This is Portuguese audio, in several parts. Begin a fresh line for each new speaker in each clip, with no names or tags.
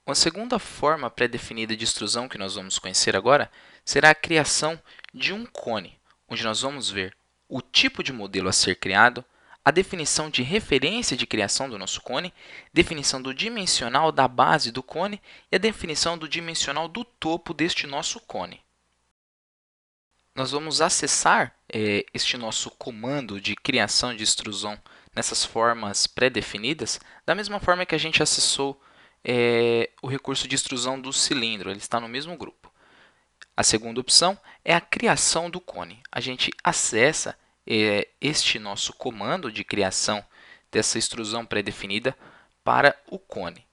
Uma segunda forma pré-definida de extrusão que nós vamos conhecer agora será a criação de um cone, onde nós vamos ver o tipo de modelo a ser criado, a definição de referência de criação do nosso cone, definição do dimensional da base do cone e a definição do dimensional do topo deste nosso cone. Nós vamos acessar este nosso comando de criação de extrusão nessas formas pré-definidas, da mesma forma que a gente acessou o recurso de extrusão do cilindro, ele está no mesmo grupo. A segunda opção é a criação do cone. A gente acessa este nosso comando de criação dessa extrusão pré-definida para o cone.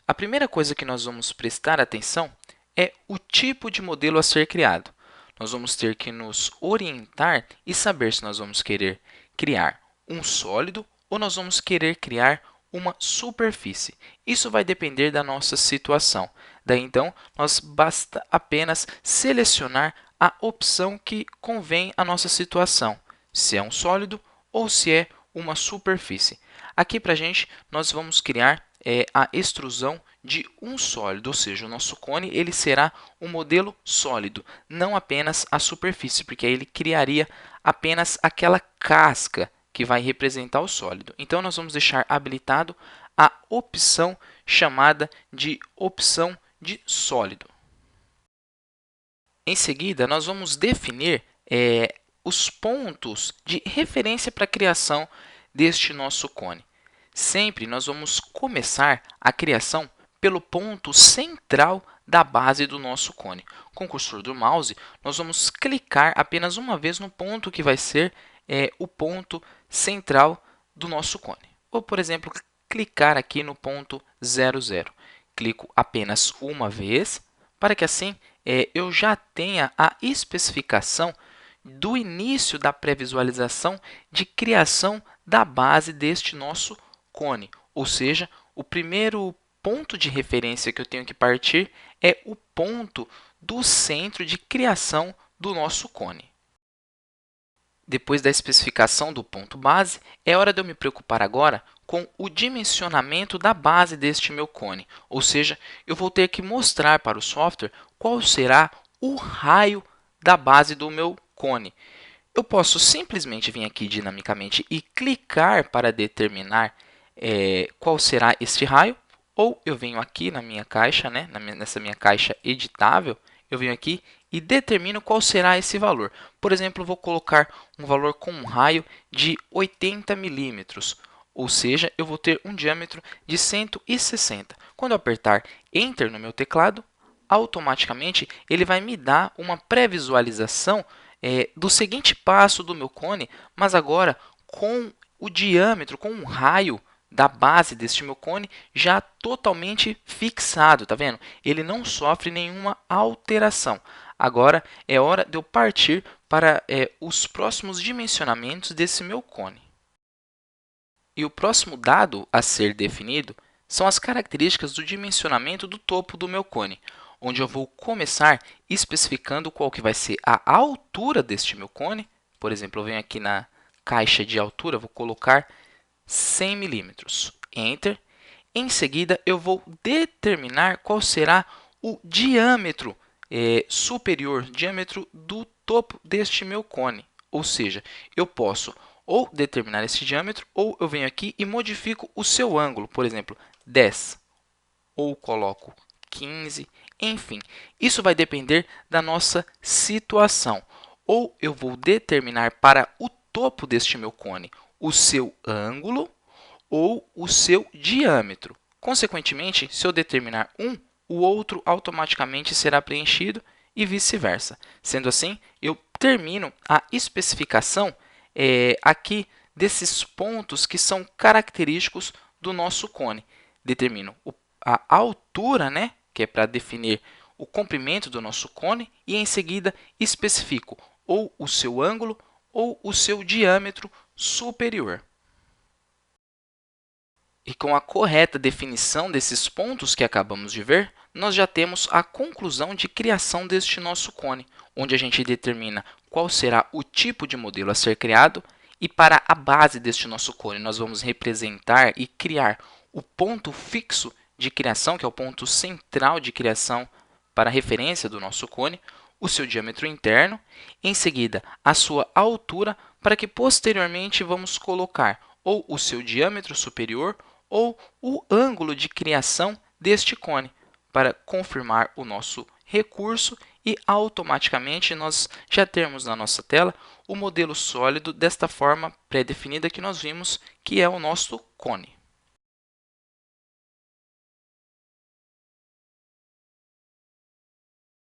A primeira coisa que nós vamos prestar atenção é o tipo de modelo a ser criado. Nós vamos ter que nos orientar e saber se nós vamos querer criar um sólido ou nós vamos querer criar uma superfície. Isso vai depender da nossa situação. Daí, então, nós basta apenas selecionar a opção que convém à nossa situação, se é um sólido ou se é uma superfície. Aqui, para a gente, nós vamos criar a extrusão de um sólido, ou seja, o nosso cone ele será um modelo sólido, não apenas a superfície, porque aí ele criaria apenas aquela casca que vai representar o sólido. Então, nós vamos deixar habilitado a opção chamada de opção de sólido. Em seguida, nós vamos definir os pontos de referência para a criação deste nosso cone. Sempre nós vamos começar a criação pelo ponto central da base do nosso cone. Com o cursor do mouse, nós vamos clicar apenas uma vez no ponto que vai ser o ponto central do nosso cone. Ou, por exemplo, clicar aqui no ponto 00. Clico apenas uma vez, para que assim eu já tenha a especificação do início da pré-visualização de criação da base deste nosso cone. Ou seja, o primeiro ponto de referência que eu tenho que partir é o ponto do centro de criação do nosso cone. Depois da especificação do ponto base, é hora de eu me preocupar agora com o dimensionamento da base deste meu cone. Ou seja, eu vou ter que mostrar para o software qual será o raio da base do meu cone. Eu posso simplesmente vir aqui dinamicamente e clicar para determinar qual será este raio, ou eu venho aqui na minha caixa, nessa minha caixa editável, eu venho aqui e determino qual será esse valor. Por exemplo, eu vou colocar um valor com um raio de 80 milímetros, ou seja, eu vou ter um diâmetro de 160. Quando eu apertar Enter no meu teclado, automaticamente ele vai me dar uma pré-visualização do seguinte passo do meu cone, mas agora com o diâmetro, com um raio da base deste meu cone já totalmente fixado, tá vendo? Ele não sofre nenhuma alteração. Agora é hora de eu partir para os próximos dimensionamentos desse meu cone. E o próximo dado a ser definido são as características do dimensionamento do topo do meu cone, onde eu vou começar especificando qual que vai ser a altura deste meu cone. Por exemplo, eu venho aqui na caixa de altura, vou colocar 100 milímetros. Enter. Em seguida, eu vou determinar qual será o diâmetro superior, diâmetro do topo deste meu cone. Ou seja, eu posso ou determinar esse diâmetro, ou eu venho aqui e modifico o seu ângulo, por exemplo, 10, ou coloco 15, enfim. Isso vai depender da nossa situação. Ou eu vou determinar para o topo deste meu cone o seu ângulo ou o seu diâmetro. Consequentemente, se eu determinar um, o outro automaticamente será preenchido e vice-versa. Sendo assim, eu termino a especificação aqui desses pontos que são característicos do nosso cone. Determino a altura, que é para definir o comprimento do nosso cone, e em seguida especifico ou o seu ângulo ou o seu diâmetro superior. E com a correta definição desses pontos que acabamos de ver, nós já temos a conclusão de criação deste nosso cone, onde a gente determina qual será o tipo de modelo a ser criado, e para a base deste nosso cone nós vamos representar e criar o ponto fixo de criação, que é o ponto central de criação para a referência do nosso cone, o seu diâmetro interno, em seguida a sua altura, para que posteriormente vamos colocar ou o seu diâmetro superior ou o ângulo de criação deste cone, para confirmar o nosso recurso e automaticamente nós já termos na nossa tela o modelo sólido desta forma pré-definida que nós vimos, que é o nosso cone.